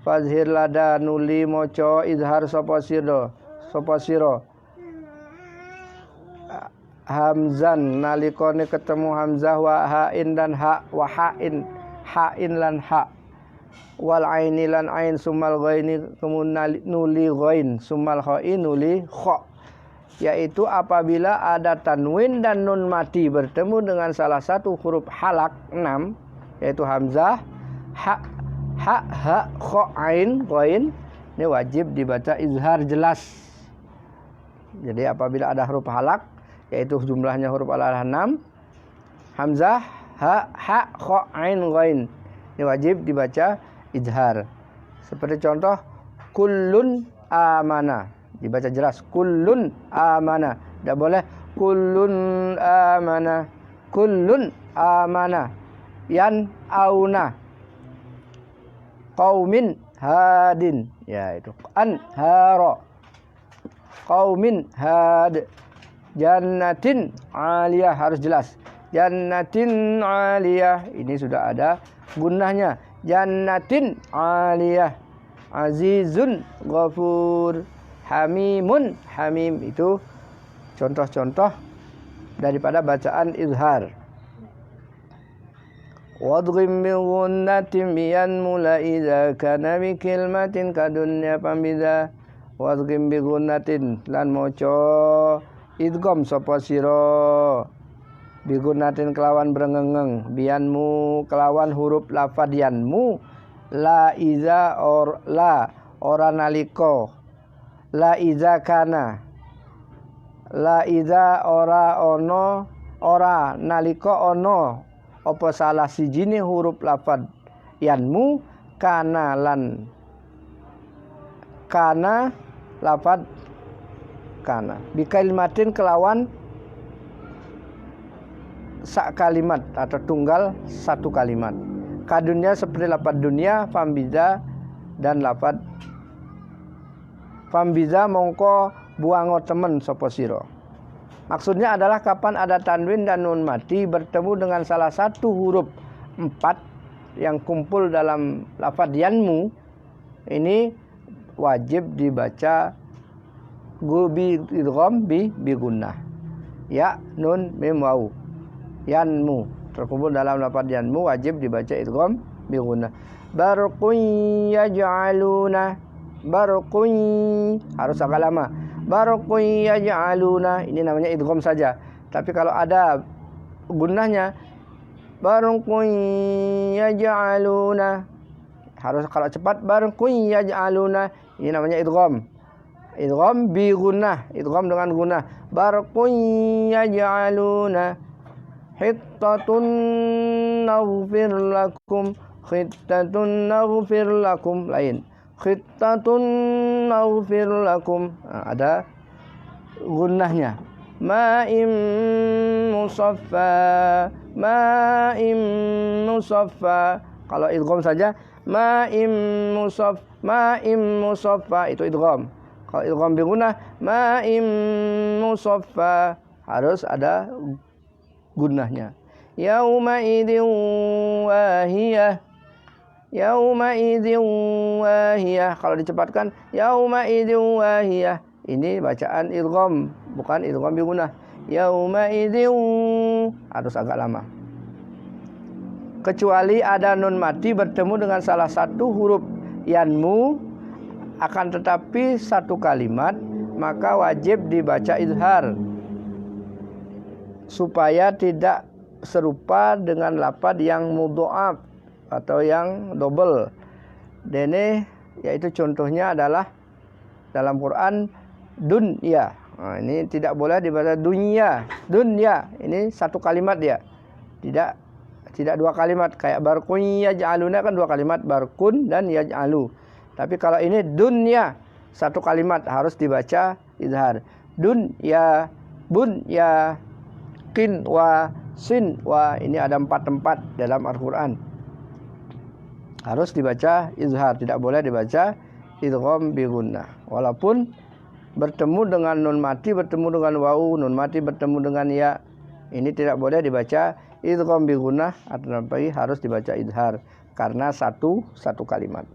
Fazhir lada nuli moco izhar sapa sira hamzan nalikone ketemu hamzah wa ha'in dan ha wa ha'in lan ha wal aini lan ain summal ghaini kemudian nuli ghain summal kha'i nuli kha, yaitu apabila ada tanwin dan nun mati bertemu dengan salah satu huruf halak 6, yaitu hamzah, ha, kha, ain, ghain, ini wajib dibaca izhar jelas. Jadi apabila ada huruf halak, yaitu jumlahnya huruf al-alah 6, hamzah, ha, kha, ain, ghain, ini wajib dibaca izhar. Seperti contoh kullun amana, dibaca jelas kullun amana. Tidak boleh kullun amana yan auna qaumin hadin, ya itu anhara qaumin had jannatin aliyah, harus jelas jannatin aliyah, ini sudah ada gunnahnya. Jannatin aliyah, azizun ghafur, hamimun hamim, itu contoh-contoh daripada bacaan izhar. Wadghim bi gunnatin biyan mula idza kana bi kilmatin kadunya pambida. Wadghim bi gunnatin lan maca idgham sapa sira bi gunnatin kelawan brengengeng biyanmu kelawan huruf lafadz yanmu la iza or la ora nalika la iza kana la iza ora ono ora nalika ono apa salah sijine huruf lafadz yanmu kana lan kana lafadz kana bi kalimatin kelawan sak kalimat atau tunggal satu kalimat kadunya seperti lafadz dunia fambiza dan lafadz fambiza mongko buango temen sapa sira. Maksudnya adalah kapan ada tanwin dan nun mati bertemu dengan salah satu huruf 4 yang kumpul dalam lafadz yanmu, ini wajib dibaca bi idgham bi gunnah. Ya nun mim waw. Yanmu terkumpul dalam lafadz yanmu wajib dibaca idgham bi gunnah. Barqun yaj'aluna barqun harus agak lama. Barqun yaj'aluna ini namanya idgham saja. Tapi kalau ada gunnahnya barqun yaj'aluna harus kalau cepat barqun yaj'aluna ini namanya idgham. Idgham bi gunnah, idgham dengan gunnah. Barqun yaj'aluna hittatun naghfir lakum khittatun naghfir lakum lain. Khittatun naghfir lakum ada gunnahnya. Ma'im musaffa ma'im musaffa kalau idgham saja ma'im musaffa itu idgham. Kalau idgham bi gunnah ma'im musaffa harus ada gunnahnya. Yauma idzin wahiyah yauma idzin wahiyah kalau dicepatkan yauma idzin wahiyah ini bacaan idgham bukan idgham bi gunnah. Yauma idzin harus agak lama. Kecuali ada nun mati bertemu dengan salah satu huruf yanmu akan tetapi satu kalimat maka wajib dibaca izhar supaya tidak serupa dengan lafadz yang mudha'af atau yang double. Dene yaitu contohnya adalah dalam Quran dunya. Nah, ini tidak boleh dibaca dunya. Dunya ini satu kalimat dia. Tidak dua kalimat kayak barkun yaj'aluna kan dua kalimat barkun dan yaj'alu. Tapi kalau ini dunya satu kalimat harus dibaca izhar. Dunya bunya kin wa sin wa ini ada 4 tempat dalam Al-Quran harus dibaca izhar, tidak boleh dibaca idgham bi gunnah. Walaupun bertemu dengan nun mati bertemu dengan wawu, nun mati bertemu dengan ya, ini tidak boleh dibaca idgham bi gunnah atau harus dibaca izhar karena satu kalimat.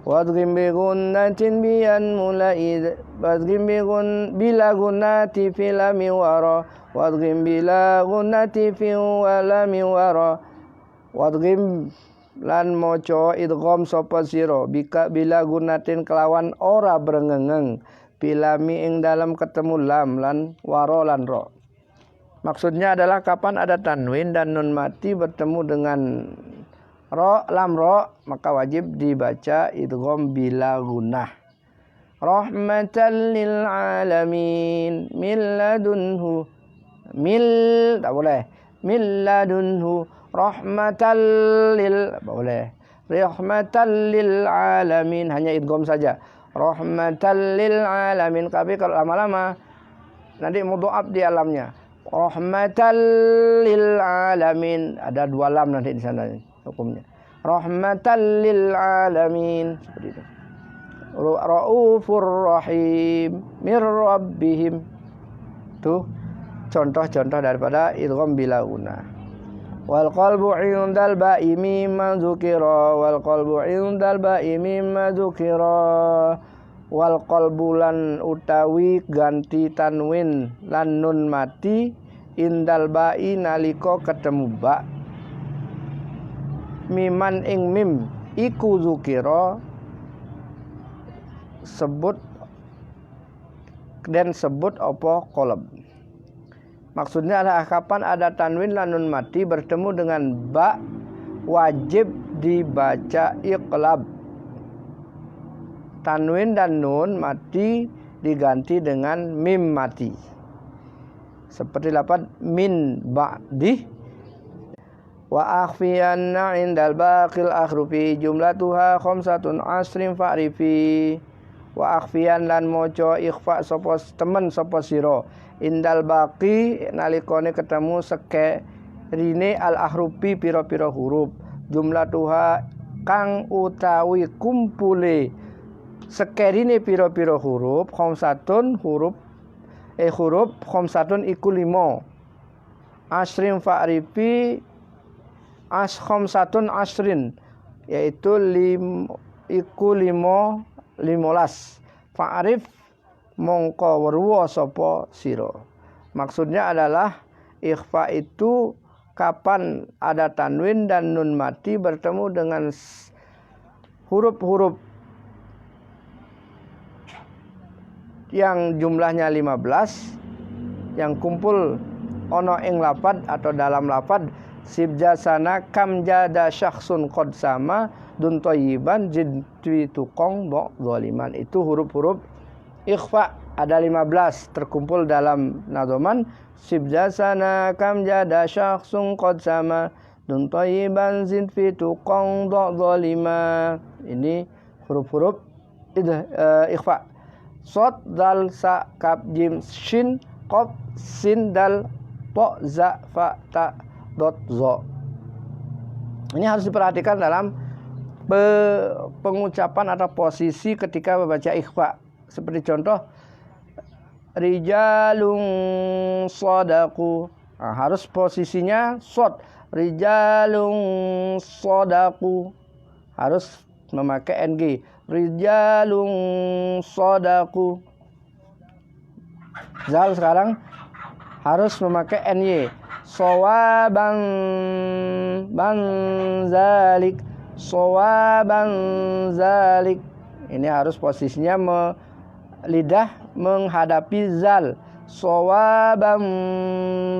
Wadghim bi gunnatin biyan mulai wadghim bi bila gunnati fil miwara wadghim bila gunnati fi wala miwara wadghim lan maca idgham sapa sira bila gunnatin kelawan ora brengengeng bila mi ing dalam ketemu lam lan waro lan ro. Maksudnya adalah kapan ada tanwin dan nun mati bertemu dengan ro lam ro maka wajib dibaca idgham bila gunnah. Rahmatan lil alamin min ladunhu mil tak boleh min ladunhu rahmatan lil tak boleh rahmatan lil alamin hanya idgham saja rahmatan lil alamin. Tapi kalau lama-lama nanti mudha'af di alamnya rahmatan lil alamin ada 2 lam nanti di sana hukumnya rahmatan lil alamin seperti itu. Raufur rahim mir rabbihim tuh contoh-contoh daripada idgham bila gunnah. Wal qalbu 'indal ba'i mimma dzukira wal qalbu 'indal ba'i mimma dzukira wal qalbu lan utawi ganti tanwin lan nun mati indal ba'i nalika ketemu ba miman ing mim iku zukira sebut apa qalb. Maksudnya adalah kapan ada tanwin lan nun mati bertemu dengan ba wajib dibaca iqlab. Tanwin dan nun mati diganti dengan mim mati. Seperti lafaz min ba'di wa akhfiyanna indal baqil akhrufi jumlatuha khamsatun asrin fa'rifi. Wa akhfiyan lan moco ikhfa sapa temen sapa sira indal baqi nalikane ketemu sekerine al ahrufi pira-pira huruf jumlatuha kang utawi kumpule sekerine pira-pira huruf khamsatun huruf khamsatun iku 5 asrin fa'rifi khamsatun asrin yaitu iku 15 fa'rif mongko weruwa sapa sira. Maksudnya adalah ikhfa itu kapan ada tanwin dan nun mati bertemu dengan huruf-huruf yang jumlahnya 15 yang kumpul ono ing lafad atau dalam lafad sibjasana kam jada syakhsun qad sama dun thayyiban jidwi tukong bo zaliman. Itu huruf-huruf ikhfa ada 15 terkumpul dalam nadoman sibjasana kam jada syakhsun qad sama dun thayyiban jidwi tukong bo zalima. Ini huruf-huruf ikhfa. Sod dal sa kaf jim shin qaf sin dal po za fa ta dot zo. Ini harus diperhatikan dalam pengucapan atau posisi ketika membaca ikhfa. Seperti contoh rijalun shadaku. Nah, harus posisinya sod. Rijalun shadaku. Harus memakai ng. Rijalun shadaku. Zal sekarang harus memakai ny. Sawaban zalik. Sawaban zalik. Ini harus posisinya lidah menghadapi zal. Sawaban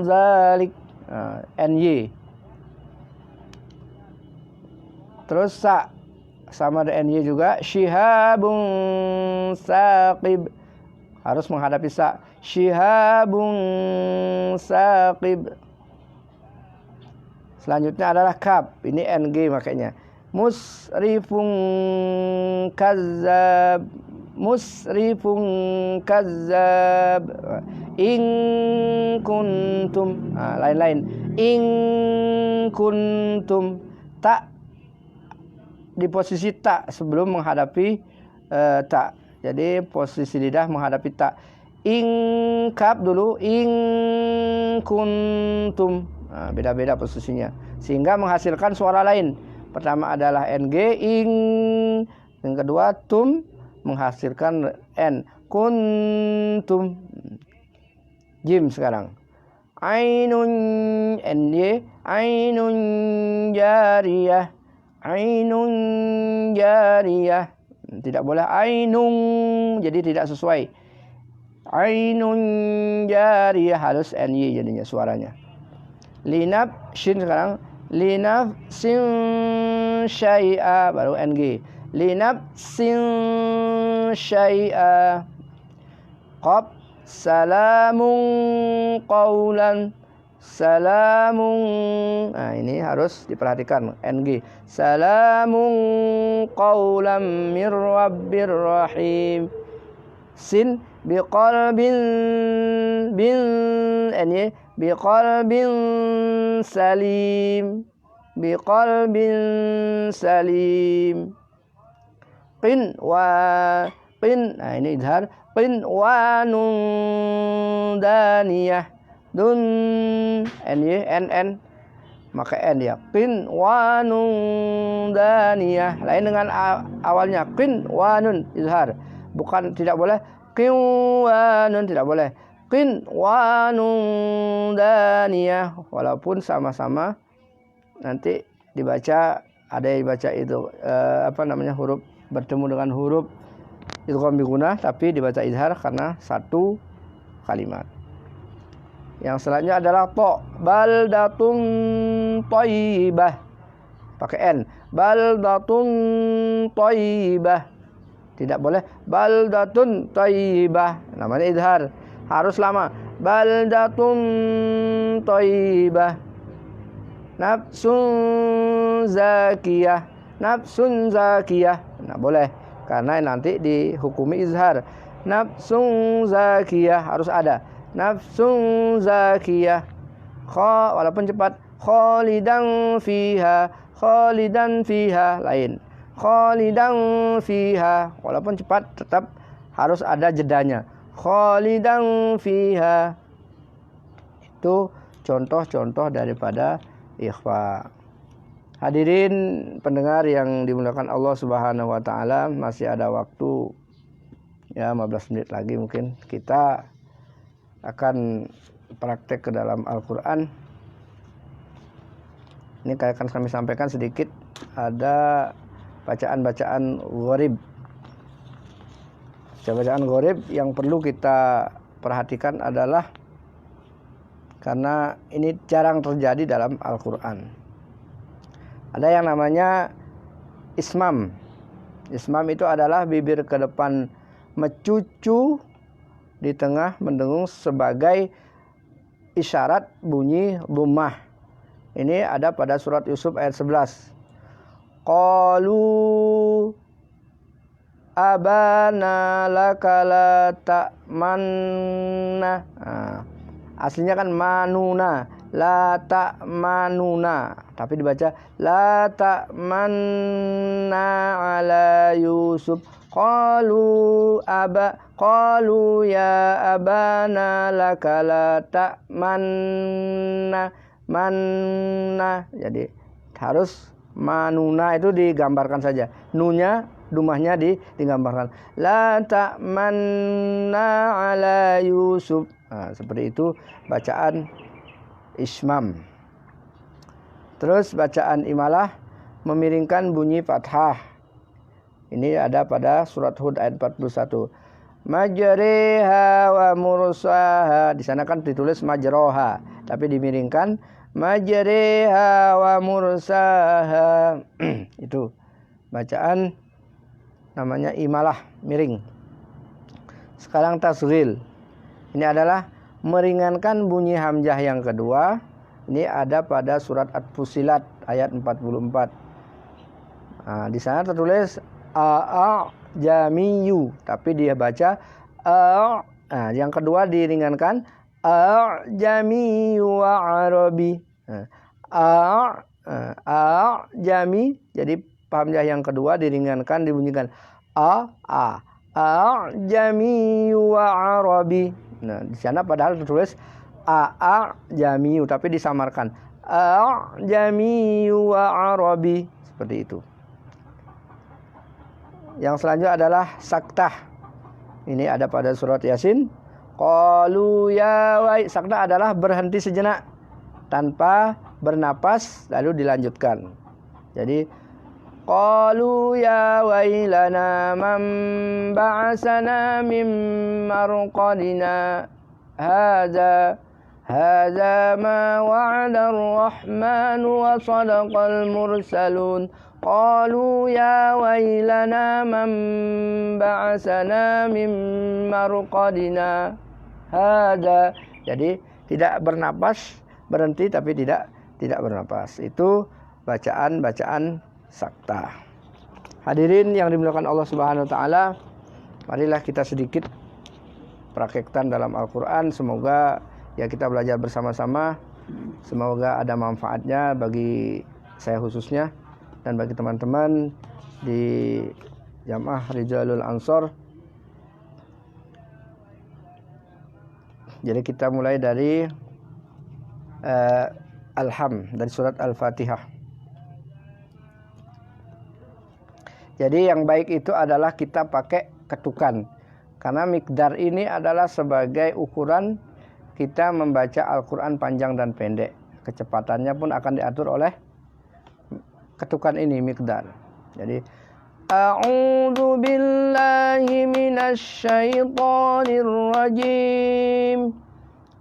zalik. Ny. Terus sa sama dengan ny juga. Shihabun saqib. Harus menghadapi sa. Shihabun saqib. Selanjutnya adalah kaf. Ini ng makanya. Musrifun kazzab. Musrifun kazzab. In kuntum. Lain-lain. In kuntum. Tak di posisi tak sebelum menghadapi tak. Jadi posisi lidah menghadapi tak. In kaf dulu. In kuntum. Beda-beda posisinya sehingga menghasilkan suara lain. Pertama adalah ng ing, yang kedua tum menghasilkan n kuntum. Jim sekarang ainun ny ainun jariyah. Ainun jariyah. Tidak boleh ainun, jadi tidak sesuai. Ainun jariyah harus ny jadinya suaranya. Linaf shin sekarang linaf sin syai'a baru ng. Linaf sin syai'a. Qaf salamun qaulan. Salamun. Nah, ini harus diperhatikan ng. Salamun qaulan mir rabbir rahim. Sin biqalbin bin ny biqalbin salim. Biqalbin salim. Qin wa qin. Nah, ini idhar. Qin wa nun daniyah. Dun ny nn maka n ya. Qin wa nun daniyah. Lain dengan awalnya qin wa nun izhar. Bukan, tidak boleh qin wa nun, tidak boleh. Qin wa nun daniyah, walaupun sama-sama nanti dibaca Ada yang baca itu huruf bertemu dengan huruf idgham bi gunnah tapi dibaca izhar karena satu kalimat. Yang selanjutnya adalah to, baldatun thayyibah. Pakai n. Baldatun thayyibah. Tidak boleh baldatun thayyibah. Namanya izhar. Harus lama. Baldatun thayyibah. Nafsun zakiyah. Nafsun zakiyah. Nah, boleh. Karena nanti dihukumi izhar. Nafsun zakiyah harus ada. Nafsun zakiyah. Walaupun cepat. Khalidan fiha. Khalidan fiha. Lain. Khalidan fiha. Walaupun cepat tetap harus ada jedanya. Khalidan fiha. Itu contoh-contoh daripada ikhfa. Hadirin pendengar yang dimuliakan Allah Subhanahu wa taala, masih ada waktu ya 15 menit lagi mungkin kita akan praktek ke dalam Al-Qur'an. Ini akan kami sampaikan sedikit, ada bacaan-bacaan gharib. Bacaan gharib yang perlu kita perhatikan adalah karena ini jarang terjadi dalam Al-Qur'an. Ada yang namanya ismam. Ismam itu adalah bibir ke depan mencucu, di tengah mendengung sebagai isyarat bunyi dhammah. Ini ada pada surat Yusuf ayat 11. Qalu abana lakala ta'manna. Aslinya kan manuna, la ta'manuna, tapi dibaca la ta'manna ala Yusuf. Qalu ya abana lakala ta'manna manna. Jadi harus manuna itu digambarkan saja. Nunya, dumahnya digambarkan. La ta'manna ala Yusuf. Nah, seperti itu bacaan ismam. Terus bacaan imalah memiringkan bunyi fathah. Ini ada pada surat Hud ayat 41. Majriha wa mursaha. Di sana kan ditulis majroha, tapi dimiringkan majriha wa mursaha. Itu bacaan namanya imalah, miring. Sekarang tasghil. Ini adalah meringankan bunyi hamzah yang kedua. Ini ada pada surat At-Fussilat ayat 44. Nah, di sana tertulis jamiyu, tapi dia baca nah, yang kedua diringankan jamiyu wa arabi. Jami, jadi hamzah yang kedua diringankan, dibunyikan jamiyu wa arabi. Nah, di sana padahal tertulis jamiyu, tapi disamarkan jamiyu wa arabi, seperti itu. Yang selanjutnya adalah saktah. Ini ada pada surat Yasin. Qalu ya wai. Saktah adalah berhenti sejenak tanpa bernapas lalu dilanjutkan. Jadi qalu ya wailana man ba'asana mim marqadina hadza ma wa'ada ar-rahman wa sadaqal mursalun. Qalu ya wailana man ba'asana mim marqadina hadza. Jadi tidak bernapas, berhenti tapi tidak bernapas. Itu bacaan saktah. Hadirin yang dimuliakan Allah Subhanahu wa taala, marilah kita sedikit praktekkan dalam Al-Qur'an. Semoga ya kita belajar bersama-sama. Semoga ada manfaatnya bagi saya khususnya dan bagi teman-teman di Jamaah Rijalul Ansor. Jadi kita mulai dari dari surat Al-Fatihah. Jadi yang baik itu adalah kita pakai ketukan, karena mikdar ini adalah sebagai ukuran kita membaca Al-Quran panjang dan pendek. Kecepatannya pun akan diatur oleh ketukan ini miqdar. Jadi a'udzu billahi minasy syaithanir rajim.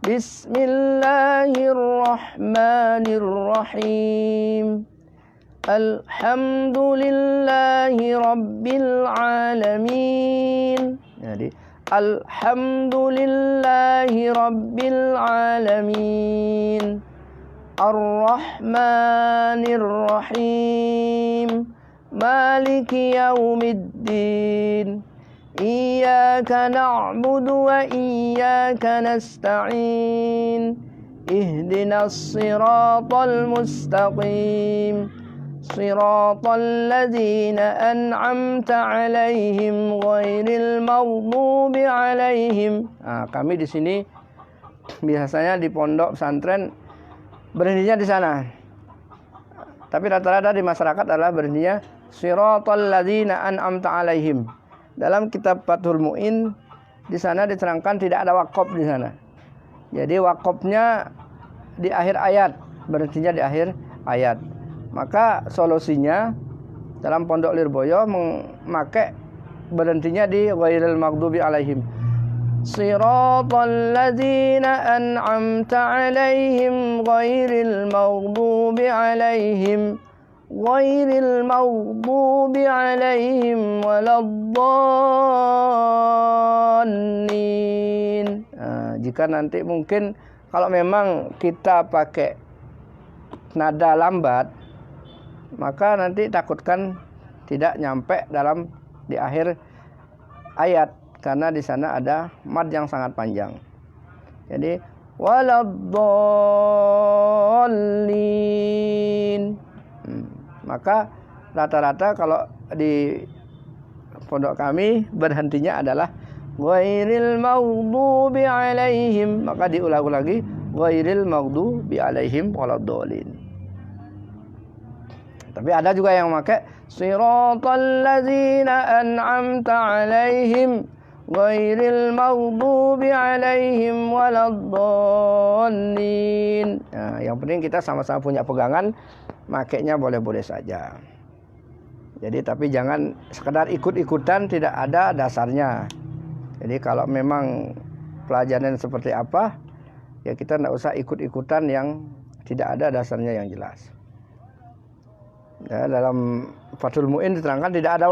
Bismillahirrahmanirrahim. Alhamdulillahi rabbil alamin. Jadi alhamdulillahi rabbil alamin. Ar-Rahmanir Rahim. Maliki yaumiddin. Iyyaka na'budu wa iyyaka nasta'in. Ihdinas siratal mustaqim. Siratal ladzina an'amta 'alaihim ghairil maghdubi 'alaihim. Nah, kami di sini biasanya di pondok pesantren berhentinya di sana. Tapi rata-rata di masyarakat adalah berhentinya siratal ladzina an'amta 'alaihim. Dalam kitab Fathul Mu'in di sana diterangkan tidak ada wakaf di sana. Jadi wakafnya di akhir ayat, berhentinya di akhir ayat. Maka solusinya dalam Pondok Lirboyo memakai berhentinya di ghairil maghdubi alaihim. Siratal ladzina an'amta alaihim ghairil maghdubi alaihim ghairil maghdubi alaihim waladdallin. Nah, jika nanti mungkin kalau memang kita pakai nada lambat, maka nanti takutkan tidak nyampe di akhir ayat karena di sana ada mad yang sangat panjang. Jadi waladdallin. Maka rata-rata kalau di pondok kami berhentinya adalah ghairil maghdubi alaihim, maka diulang lagi ghairil maghdubi alaihim waladdallin. Tapi ada juga yang pakai siratal ladzina an'amta alaihim ghairil maghdubi alaihim waladdallin. Nah, yang penting kita sama-sama punya pegangan, makainya boleh-boleh saja. Jadi tapi jangan sekedar ikut-ikutan, tidak ada dasarnya. Jadi kalau memang pelajaran seperti apa, ya kita tidak usah ikut-ikutan yang tidak ada dasarnya yang jelas. Ya, dalam Fathul Mu'in diterangkan tidak ada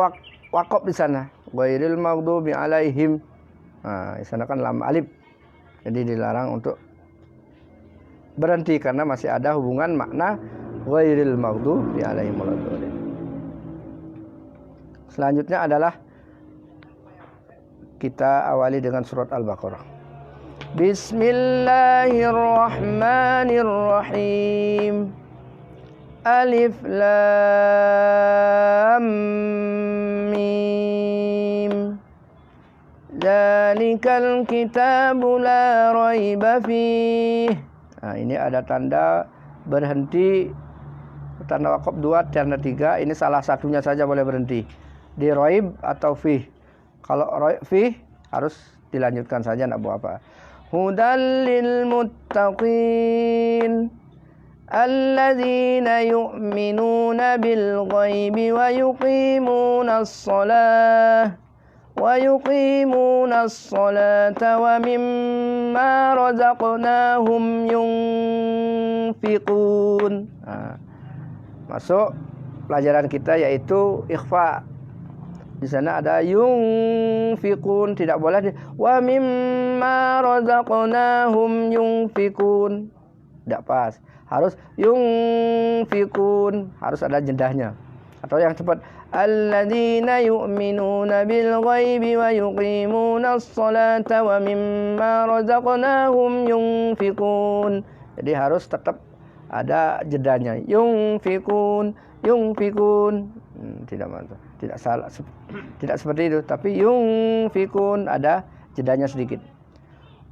wakaf di sana. Ghairil maghdubi alaihim. Nah, di sana kan lam alif. Jadi dilarang untuk berhenti karena masih ada hubungan makna ghairil maghdubi alaihim waladdallin. Selanjutnya adalah kita awali dengan surat Al-Baqarah. Bismillahirrahmanirrahim. Alif lam mim. Dzalikal kitabu la raiba fih. Nah, ini ada tanda berhenti, tanda wakaf 2, tanda 3. Ini salah satunya saja boleh berhenti. Di raib atau fih. Kalau fih harus dilanjutkan saja, enggak buat apa. Hudal lil muttaqin alladzina yu'minuna bil ghaibi wa yuqimunas salata wa mimma razaqnahum yunfiqun. Nah, masuk pelajaran kita yaitu ikhfa. Di sana ada yunfiqun, tidak boleh wa mimma razaqnahum yunfiqun. Tidak pas. Harus yunfiqun, harus ada jedahnya. Atau yang cepat alladzina yu'minuna bil ghaibi wa yuqimunas salata wa mimma razaqnahum yunfiqun. Jadi harus tetap ada jedanya. Yunfiqun. Tidak salah, tidak seperti itu, tapi yunfiqun ada jedanya sedikit.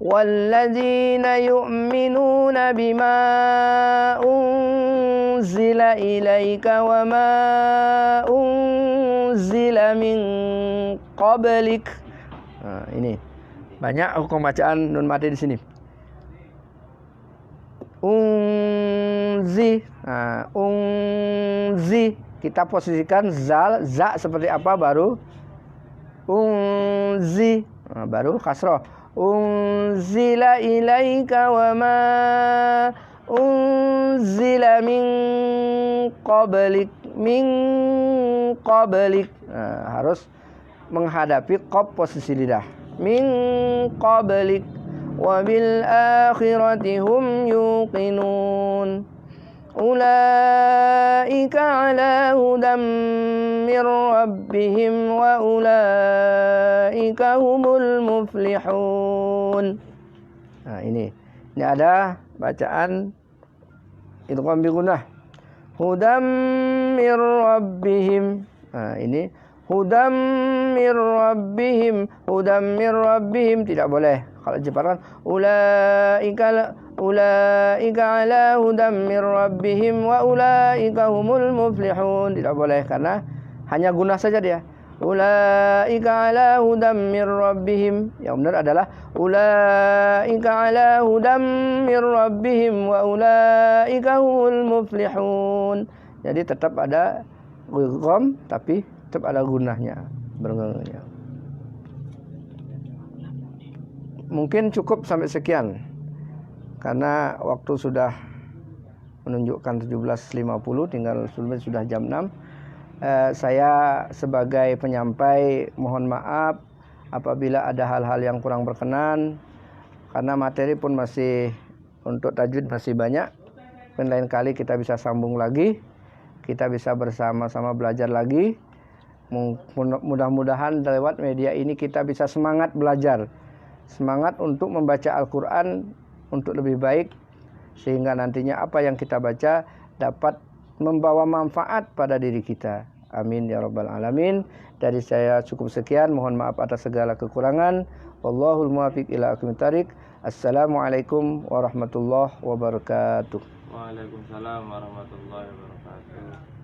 Walladzina yu'minuna bima unzila ilaika wa ma unzila min qablik. Nah, ini banyak hukum bacaan nun mati di sini. Unzi, unzi, kita posisikan za seperti apa baru unzi, baru kasroh. Unzila ilaika wa ma unzila min qablik. Harus menghadapi qaf posisi lidah. Min qablik wa bil akhirati hum yuqinun. Ulaika ala hudam mir rabbihim wa ulaika humul muflihun. Nah, ini ada bacaan idgham bi gunnah. Hudam mir rabbihim. Nah, ini hudam mir rabbihim. Hudam mir rabbihim tidak boleh. Kalau Jepang ulaika ala hudam mir rabbihim wa ulaika humul muflihun. Tidak boleh karena hanya gunnah saja dia. Ulaika ala hudam mir rabbihim. Yang benar adalah ulaika ala hudam mir rabbihim wa ulaika humul muflihun. Jadi tetap ada idgham tapi tetap ada gunnahnya, bergengnya. Mungkin cukup sampai sekian karena waktu sudah menunjukkan 17.50, tinggal sudah jam 6. Saya sebagai penyampai mohon maaf apabila ada hal-hal yang kurang berkenan, karena materi pun masih untuk tajwid masih banyak. Dan lain kali kita bisa sambung lagi, kita bisa bersama-sama belajar lagi. Mudah-mudahan lewat media ini kita bisa semangat belajar, semangat untuk membaca Al-Quran untuk lebih baik, sehingga nantinya apa yang kita baca dapat membawa manfaat pada diri kita. Amin ya rabbal alamin. Dari saya cukup sekian, mohon maaf atas segala kekurangan. Wallahul muwaffiq ila aqwamit thariq. Assalamualaikum warahmatullahi wabarakatuh. Waalaikumsalam warahmatullahi wabarakatuh.